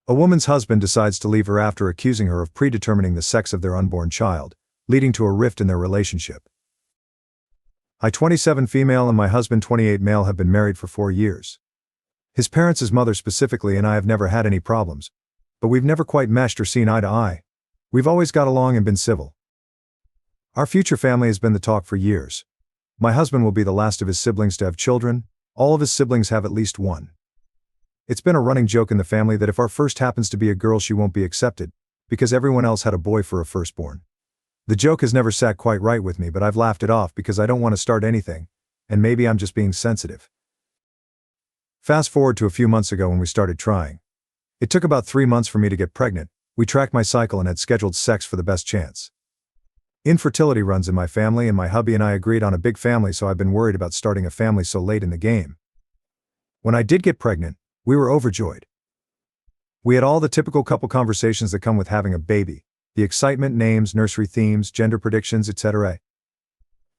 A woman's husband decides to leave her after accusing her of predetermining the sex of their unborn child, leading to a rift in their relationship. I, 27 female, and my husband, 28 male, have been married for 4 years. His parents, his mother specifically, and I have never had any problems, but we've never quite meshed or seen eye to eye. We've always got along and been civil. Our future family has been the talk for years. My husband will be the last of his siblings to have children. All of his siblings have at least one. It's been a running joke in the family that if our first happens to be a girl, she won't be accepted, because everyone else had a boy for a firstborn. The joke has never sat quite right with me, but I've laughed it off because I don't want to start anything, and maybe I'm just being sensitive. Fast forward to a few months ago when we started trying. It took about 3 months for me to get pregnant. We tracked my cycle and had scheduled sex for the best chance. Infertility runs in my family, and my hubby and I agreed on a big family, so I've been worried about starting a family so late in the game. When I did get pregnant, we were overjoyed. We had all the typical couple conversations that come with having a baby: the excitement, names, nursery themes, gender predictions, etc.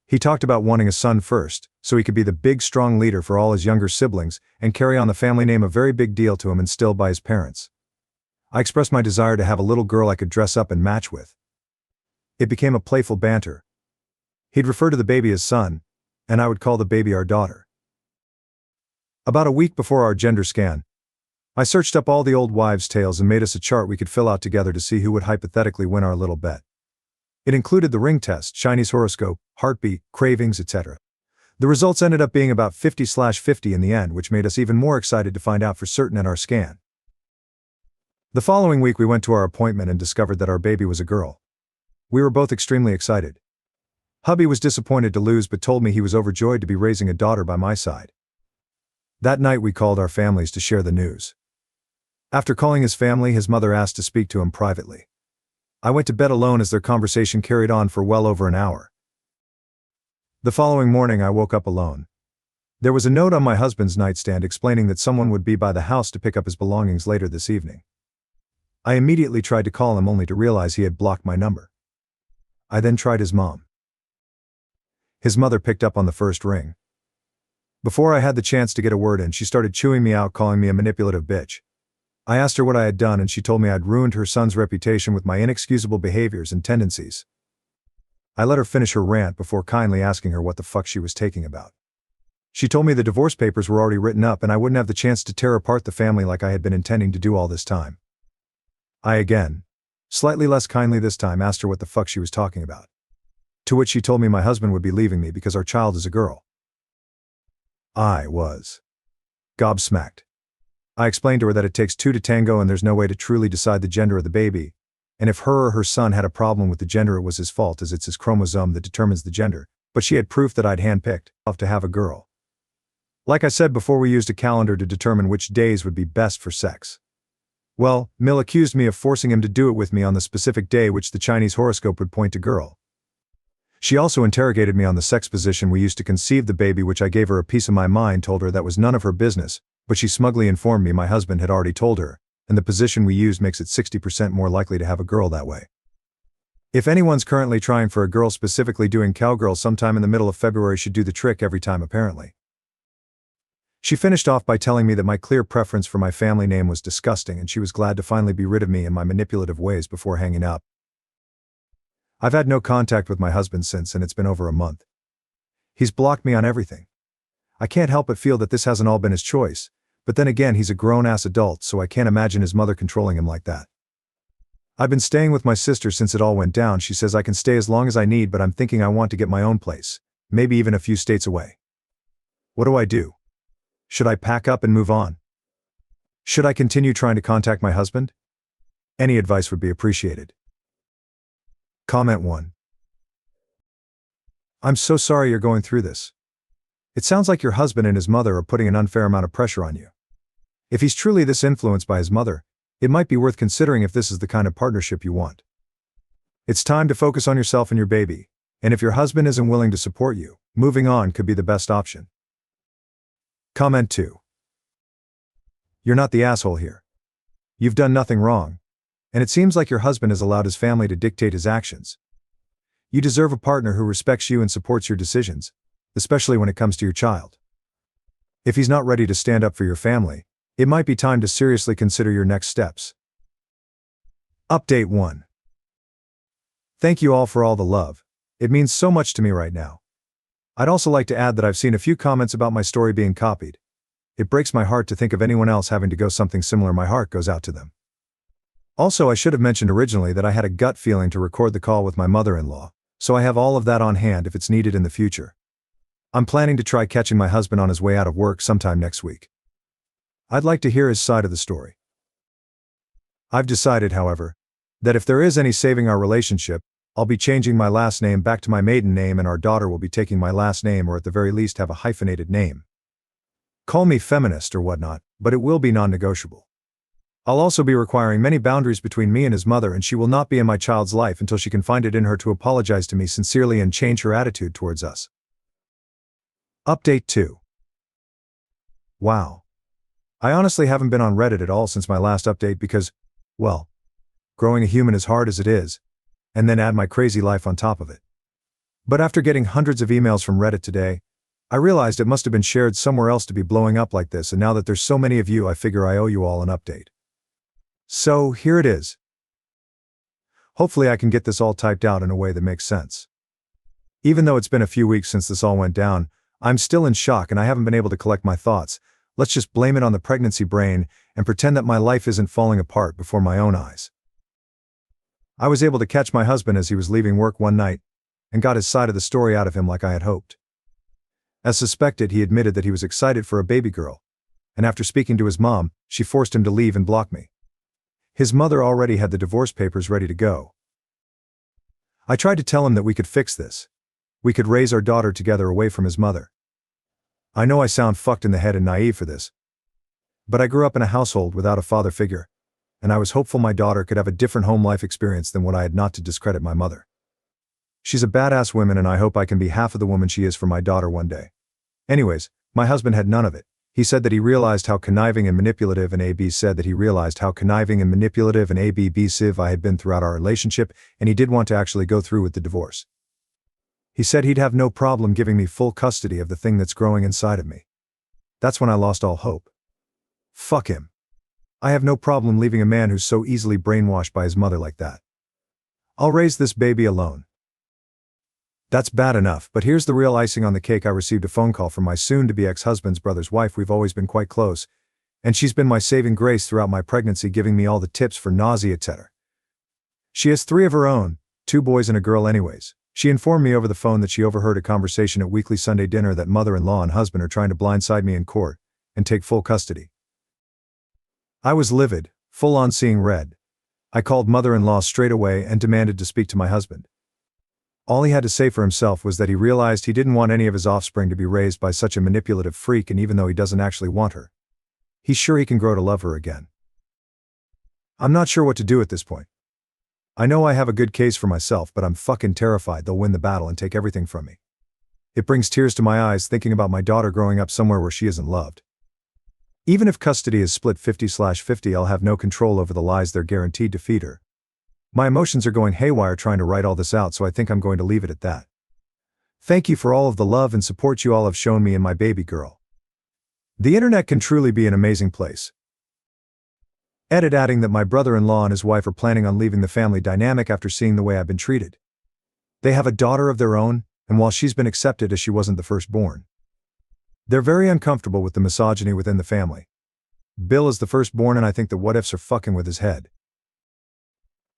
He talked about wanting a son first, so he could be the big, strong leader for all his younger siblings and carry on the family name, a very big deal to him, instilled by his parents. I expressed my desire to have a little girl I could dress up and match with. It became a playful banter. He'd refer to the baby as son, and I would call the baby our daughter. About a week before our gender scan, I searched up all the old wives' tales and made us a chart we could fill out together to see who would hypothetically win our little bet. It included the ring test, Chinese horoscope, heartbeat, cravings, etc. The results ended up being about 50/50 in the end, which made us even more excited to find out for certain at our scan. The following week we went to our appointment and discovered that our baby was a girl. We were both extremely excited. Hubby was disappointed to lose but told me he was overjoyed to be raising a daughter by my side. That night we called our families to share the news. After calling his family, his mother asked to speak to him privately. I went to bed alone as their conversation carried on for well over an hour. The following morning I woke up alone. There was a note on my husband's nightstand explaining that someone would be by the house to pick up his belongings later this evening. I immediately tried to call him only to realize he had blocked my number. I then tried his mom. His mother picked up on the first ring. Before I had the chance to get a word in, she started chewing me out, calling me a manipulative bitch. I asked her what I had done, and she told me I'd ruined her son's reputation with my inexcusable behaviors and tendencies. I let her finish her rant before kindly asking her what the fuck she was taking about. She told me the divorce papers were already written up and I wouldn't have the chance to tear apart the family like I had been intending to do all this time. I again, slightly less kindly this time, asked her what the fuck she was talking about. To which she told me my husband would be leaving me because our child is a girl. I was gobsmacked. I explained to her that it takes 2 to tango and there's no way to truly decide the gender of the baby, and if her or her son had a problem with the gender, it was his fault, as it's his chromosome that determines the gender, but she had proof that I'd handpicked to have a girl. Like I said before, we used a calendar to determine which days would be best for sex. Well, Mill accused me of forcing him to do it with me on the specific day which the Chinese horoscope would point to girl. She also interrogated me on the sex position we used to conceive the baby, which I gave her a piece of my mind, told her that was none of her business, but she smugly informed me my husband had already told her, and the position we used makes it 60% more likely to have a girl that way. If anyone's currently trying for a girl, specifically doing cowgirl sometime in the middle of February, should do the trick every time apparently. She finished off by telling me that my clear preference for my family name was disgusting and she was glad to finally be rid of me and my manipulative ways before hanging up. I've had no contact with my husband since, and it's been over a month. He's blocked me on everything. I can't help but feel that this hasn't all been his choice, but then again, he's a grown-ass adult, so I can't imagine his mother controlling him like that. I've been staying with my sister since it all went down. She says I can stay as long as I need, but I'm thinking I want to get my own place, maybe even a few states away. What do I do? Should I pack up and move on? Should I continue trying to contact my husband? Any advice would be appreciated. Comment 1. I'm so sorry you're going through this. It sounds like your husband and his mother are putting an unfair amount of pressure on you. If he's truly this influenced by his mother, it might be worth considering if this is the kind of partnership you want. It's time to focus on yourself and your baby, and if your husband isn't willing to support you, moving on could be the best option. Comment 2. You're not the asshole here. You've done nothing wrong, and it seems like your husband has allowed his family to dictate his actions. You deserve a partner who respects you and supports your decisions, especially when it comes to your child. If he's not ready to stand up for your family, it might be time to seriously consider your next steps. Update 1. Thank you all for all the love. It means so much to me right now. I'd also like to add that I've seen a few comments about my story being copied. It breaks my heart to think of anyone else having to go something similar. My heart goes out to them. Also, I should have mentioned originally that I had a gut feeling to record the call with my mother-in-law, so I have all of that on hand if it's needed in the future. I'm planning to try catching my husband on his way out of work sometime next week. I'd like to hear his side of the story. I've decided, however, that if there is any saving our relationship, I'll be changing my last name back to my maiden name, and our daughter will be taking my last name, or at the very least have a hyphenated name. Call me feminist or whatnot, but it will be non-negotiable. I'll also be requiring many boundaries between me and his mother, and she will not be in my child's life until she can find it in her to apologize to me sincerely and change her attitude towards us. Update 2. Wow. I honestly haven't been on Reddit at all since my last update because, well, growing a human is hard as it is, and then add my crazy life on top of it. But after getting hundreds of emails from Reddit today, I realized it must have been shared somewhere else to be blowing up like this, and now that there's so many of you, I figure I owe you all an update. So, here it is. Hopefully I can get this all typed out in a way that makes sense. Even though it's been a few weeks since this all went down, I'm still in shock and I haven't been able to collect my thoughts. Let's just blame it on the pregnancy brain and pretend that my life isn't falling apart before my own eyes. I was able to catch my husband as he was leaving work one night, and got his side of the story out of him like I had hoped. As suspected, he admitted that he was excited for a baby girl, and after speaking to his mom, she forced him to leave and block me. His mother already had the divorce papers ready to go. I tried to tell him that we could fix this. We could raise our daughter together away from his mother. I know I sound fucked in the head and naive for this, but I grew up in a household without a father figure, and I was hopeful my daughter could have a different home life experience than what I had, not to discredit my mother. She's a badass woman, and I hope I can be half of the woman she is for my daughter one day. Anyways, my husband had none of it. He said that he realized how conniving and manipulative, and AB said that he realized how conniving and manipulative and abusive I had been throughout our relationship, and he did want to actually go through with the divorce. He said he'd have no problem giving me full custody of the thing that's growing inside of me. That's when I lost all hope. Fuck him. I have no problem leaving a man who's so easily brainwashed by his mother like that. I'll raise this baby alone. That's bad enough, but here's the real icing on the cake. I received a phone call from my soon-to-be ex-husband's brother's wife. We've always been quite close, and she's been my saving grace throughout my pregnancy, giving me all the tips for nausea, etc. She has 3 of her own, 2 boys and a girl anyways. She informed me over the phone that she overheard a conversation at weekly Sunday dinner that mother-in-law and husband are trying to blindside me in court and take full custody. I was livid, full on seeing red. I called mother-in-law straight away and demanded to speak to my husband. All he had to say for himself was that he realized he didn't want any of his offspring to be raised by such a manipulative freak, and even though he doesn't actually want her, he's sure he can grow to love her again. I'm not sure what to do at this point. I know I have a good case for myself, but I'm fucking terrified they'll win the battle and take everything from me. It brings tears to my eyes thinking about my daughter growing up somewhere where she isn't loved. Even if custody is split 50/50, I'll have no control over the lies they're guaranteed to feed her. My emotions are going haywire trying to write all this out, so I think I'm going to leave it at that. Thank you for all of the love and support you all have shown me and my baby girl. The internet can truly be an amazing place. Edit, adding that my brother-in-law and his wife are planning on leaving the family dynamic after seeing the way I've been treated. They have a daughter of their own, and while she's been accepted as she wasn't the firstborn, they're very uncomfortable with the misogyny within the family. Bill is the firstborn, and I think the what-ifs are fucking with his head.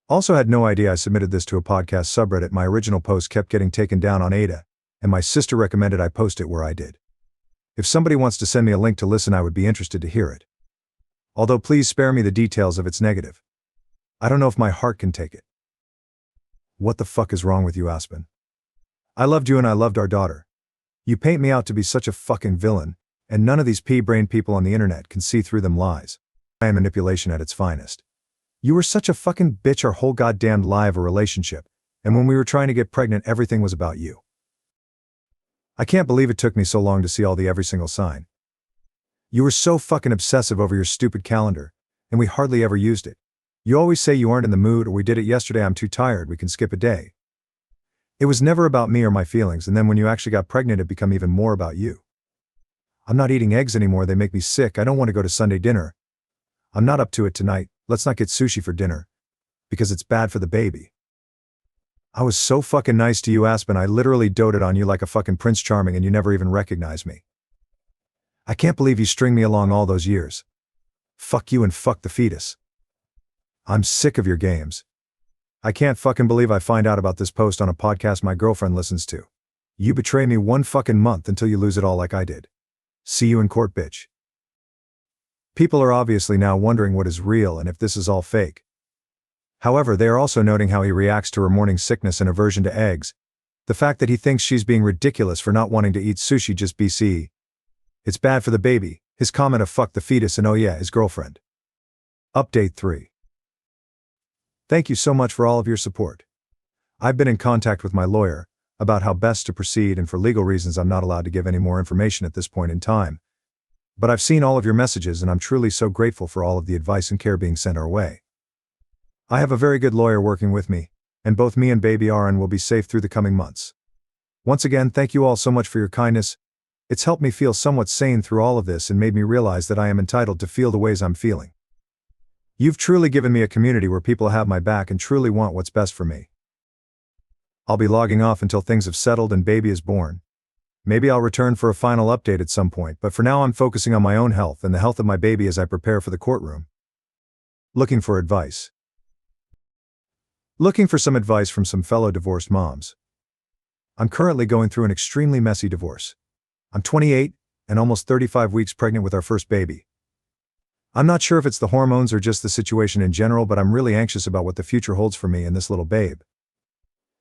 Also had no idea I submitted this to a podcast subreddit. My original post kept getting taken down on Ada, and my sister recommended I post it where I did. If somebody wants to send me a link to listen, I would be interested to hear it. Although please spare me the details if it's negative. I don't know if my heart can take it. What the fuck is wrong with you, Aspen? I loved you and I loved our daughter. You paint me out to be such a fucking villain, and none of these pea-brained people on the internet can see through them lies. I am manipulation at its finest. You were such a fucking bitch our whole goddamned lie of a relationship, and when we were trying to get pregnant, everything was about you. I can't believe it took me so long to see all the every single sign. You were so fucking obsessive over your stupid calendar, and we hardly ever used it. You always say you aren't in the mood, or we did it yesterday, I'm too tired, we can skip a day. It was never about me or my feelings, and then when you actually got pregnant, it became even more about you. I'm not eating eggs anymore, they make me sick, I don't want to go to Sunday dinner. I'm not up to it tonight, let's not get sushi for dinner. because it's bad for the baby. I was so fucking nice to you, Aspen. I literally doted on you like a fucking Prince Charming and you never even recognized me. I can't believe you string me along all those years. Fuck you and fuck the fetus. I'm sick of your games. I can't fucking believe I find out about this post on a podcast my girlfriend listens to. You betray me one fucking month until you lose it all like I did. See you in court, bitch. People are obviously now wondering what is real and if this is all fake. However, they are also noting how he reacts to her morning sickness and aversion to eggs. The fact that he thinks she's being ridiculous for not wanting to eat sushi just BC. It's bad for the baby, his comment of fuck the fetus and oh yeah, his girlfriend. Update 3. Thank you so much for all of your support. I've been in contact with my lawyer about how best to proceed, and for legal reasons I'm not allowed to give any more information at this point in time. But I've seen all of your messages and I'm truly so grateful for all of the advice and care being sent our way. I have a very good lawyer working with me, and both me and baby Aaron will be safe through the coming months. Once again, thank you all so much for your kindness. It's helped me feel somewhat sane through all of this and made me realize that I am entitled to feel the ways I'm feeling. You've truly given me a community where people have my back and truly want what's best for me. I'll be logging off until things have settled and baby is born. Maybe I'll return for a final update at some point, but for now I'm focusing on my own health and the health of my baby as I prepare for the courtroom. Looking for advice. Looking for some advice from some fellow divorced moms. I'm currently going through an extremely messy divorce. I'm 28 and almost 35 weeks pregnant with our first baby. I'm not sure if it's the hormones or just the situation in general, but I'm really anxious about what the future holds for me and this little babe.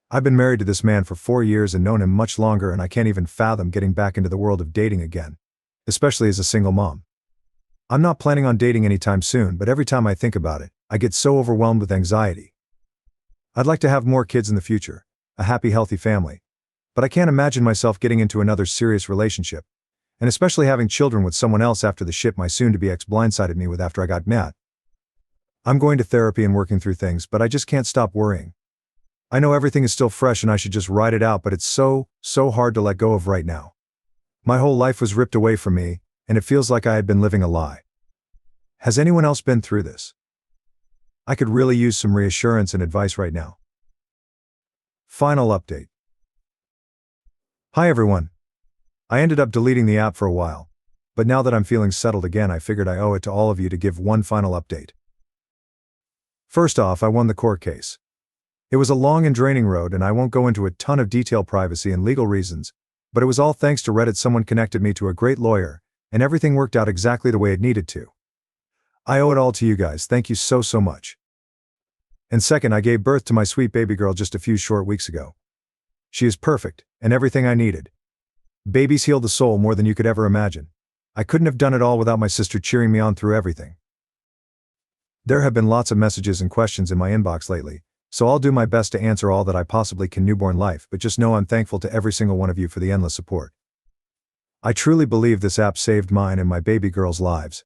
I've been married to this man for 4 years and known him much longer, and I can't even fathom getting back into the world of dating again, especially as a single mom. I'm not planning on dating anytime soon, but every time I think about it, I get so overwhelmed with anxiety. I'd like to have more kids in the future, a happy, healthy family, but I can't imagine myself getting into another serious relationship, and especially having children with someone else after the shit my soon-to-be ex blindsided me with after I got mad. I'm going to therapy and working through things, but I just can't stop worrying. I know everything is still fresh and I should just ride it out, but it's so hard to let go of right now. My whole life was ripped away from me, and it feels like I had been living a lie. Has anyone else been through this? I could really use some reassurance and advice right now. Final update. Hi everyone. I ended up deleting the app for a while, but now that I'm feeling settled again, I figured I owe it to all of you to give one final update. First off, I won the court case. It was a long and draining road, and I won't go into a ton of detail, privacy and legal reasons, but it was all thanks to Reddit. Someone connected me to a great lawyer, and everything worked out exactly the way it needed to. I owe it all to you guys. Thank you so much. And second, I gave birth to my sweet baby girl just a few short weeks ago. She is perfect, and everything I needed. Babies heal the soul more than you could ever imagine. I couldn't have done it all without my sister cheering me on through everything. There have been lots of messages and questions in my inbox lately, so I'll do my best to answer all that I possibly can. Newborn life, but just know I'm thankful to every single one of you for the endless support. I truly believe this app saved mine and my baby girl's lives.